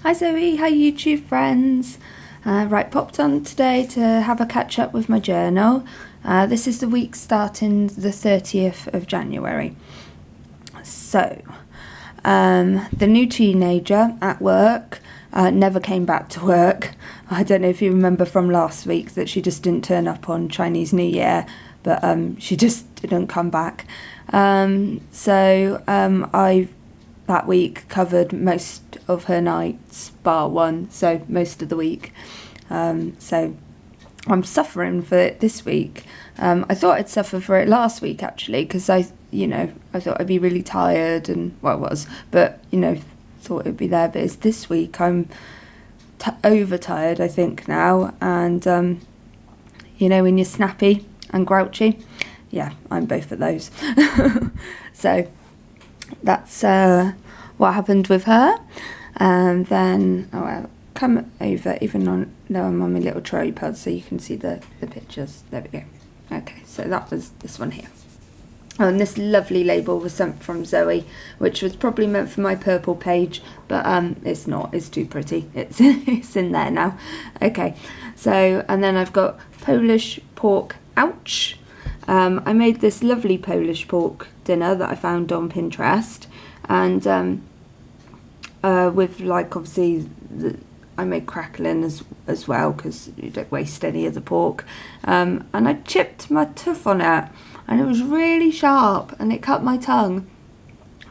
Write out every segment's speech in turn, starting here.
Hi Zoe, hi YouTube friends. Right, popped on today to have a catch up with my journal. This is the week starting the 30th of January. So, the new teenager at work never came back to work. I don't know if you remember from last week that she just didn't turn up on Chinese New Year, but she just didn't come back. I that week covered most of her nights bar one, so most of the week. So I'm suffering for it this week. I thought I'd suffer for it last week actually, because I thought I'd be really tired, and well, I was, but thought it'd be there. But it's this week I'm overtired, I think now, and when you're snappy and grouchy, yeah, I'm both of those. So that's what happened with her. And then I'll come over, even though I'm on my little tripod, so you can see the pictures. There we go. Okay, so that was this one here. Oh, and this lovely label was sent from Zoe, which was probably meant for my purple page, but it's not. It's too pretty. It's in there now. Okay, so, and then I've got Polish pork. Ouch! I made this lovely Polish pork dinner that I found on Pinterest, and with obviously I made crackling as well, because you don't waste any of the pork, and I chipped my tooth on it, and it was really sharp and it cut my tongue,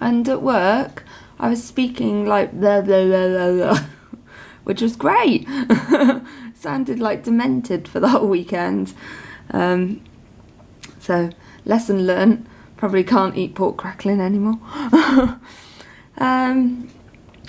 and at work I was speaking like blah blah blah blah, blah which was great. Sounded like demented for the whole weekend. So lesson learnt, probably can't eat pork crackling anymore. And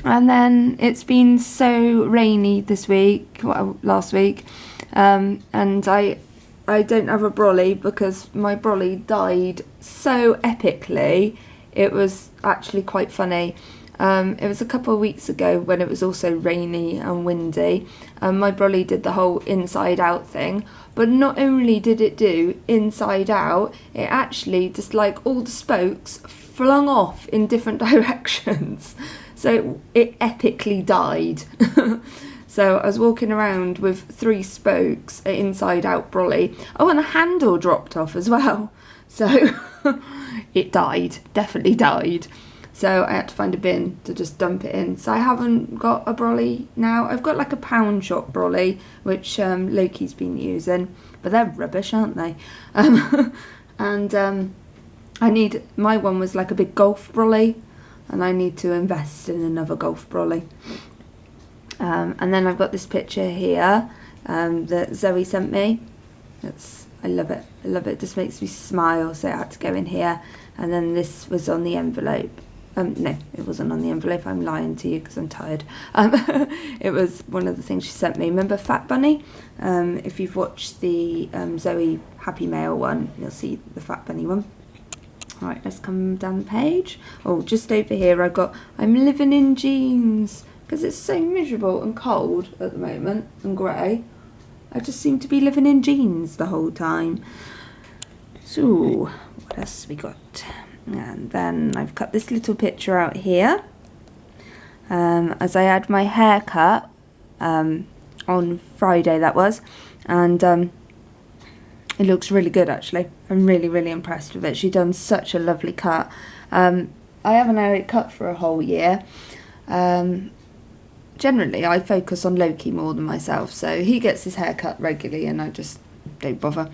then it's been so rainy this week, last week, and I don't have a brolly because my brolly died so epically. It was actually quite funny. It was a couple of weeks ago when it was also rainy and windy. My brolly did the whole inside out thing, but not only did it do inside out, it actually just all the spokes flung off in different directions. So it epically died. So I was walking around with 3 spokes, an inside out brolly. Oh, and the handle dropped off as well. So it died, definitely died. So I had to find a bin to just dump it in. So I haven't got a brolly now. I've got a pound shop brolly, which Loki's been using, but they're rubbish, aren't they? I need, my one was a big golf brolly, and I need to invest in another golf brolly. And then I've got this picture here that Zoe sent me. I love it. I love it. It just makes me smile, so it had to go in here. And then this was on the envelope. No, it wasn't on the envelope. I'm lying to you because I'm tired. It was one of the things she sent me. Remember Fat Bunny? If you've watched the Zoe Happy Mail one, you'll see the Fat Bunny one. All right, let's come down the page. Oh, just over here I've got I'm living in jeans, because it's so miserable and cold at the moment and grey. I just seem to be living in jeans the whole time. So, what else we got? And then I've cut this little picture out here. As I had my hair cut on Friday, that was, and it looks really good actually. I'm really, really impressed with it. She's done such a lovely cut. I haven't had it cut for a whole year. Generally, I focus on Loki more than myself, so he gets his hair cut regularly and I just don't bother.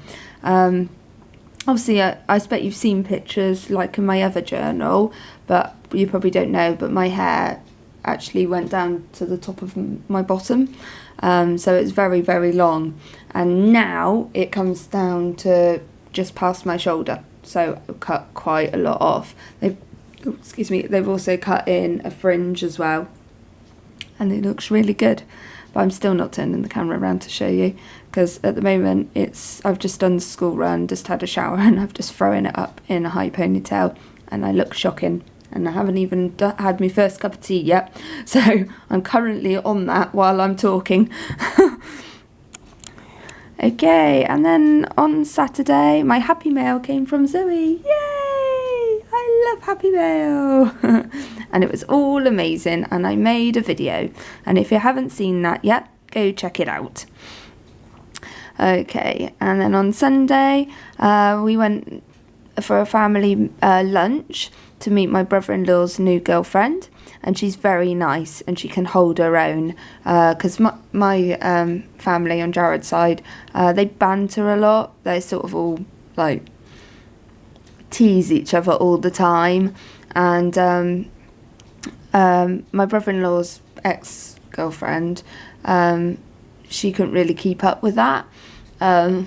Obviously, I expect you've seen pictures in my other journal, but you probably don't know, but my hair actually went down to the top of my bottom, so it's very, very long, and now it comes down to just past my shoulder, so I've cut quite a lot off. They've also cut in a fringe as well, and it looks really good. But I'm still not turning the camera around to show you, because at the moment I've just done the school run, just had a shower, and I've just thrown it up in a high ponytail, and I look shocking, and I haven't even had my first cup of tea yet, so I'm currently on that while I'm talking. Okay, and then on Saturday my Happy Mail came from Zoe. Yay! I love Happy Mail. and it was all amazing, and I made a video, and if you haven't seen that yet, go check it out. Okay, and then on Sunday we went for a family lunch to meet my brother-in-law's new girlfriend, and she's very nice and she can hold her own, because my family on Jared's side, they banter a lot. They sort of all like tease each other all the time, and my brother-in-law's ex-girlfriend, she couldn't really keep up with that. I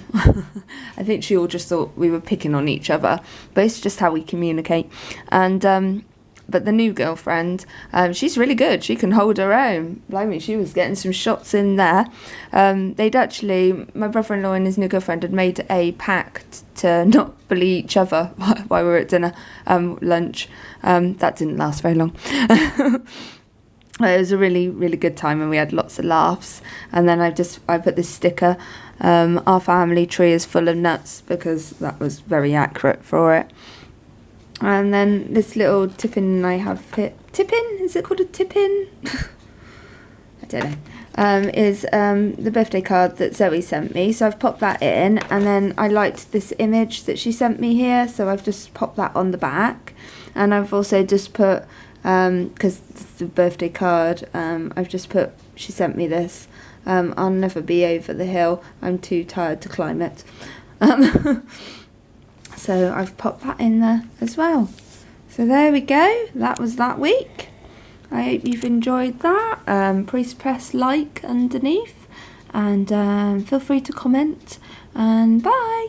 think she all just thought we were picking on each other, but it's just how we communicate. And but the new girlfriend, she's really good. She can hold her own. Blimey, she was getting some shots in there. They'd actually, my brother-in-law and his new girlfriend had made a pact to not bully each other while we were at dinner, lunch. That didn't last very long. It was a really, really good time, and we had lots of laughs. And then I put this sticker, our family tree is full of nuts, because that was very accurate for it. And then this little tip-in I have here, tip-in? Is it called a tip-in? I don't know. Is the birthday card that Zoe sent me. So I've popped that in, and then I liked this image that she sent me here, so I've just popped that on the back. And I've also just put, because it's the birthday card, I've just put, she sent me this, I'll never be over the hill, I'm too tired to climb it. So I've popped that in there as well. So there we go, that was that week. I hope you've enjoyed that. Please press like underneath, and feel free to comment, and bye.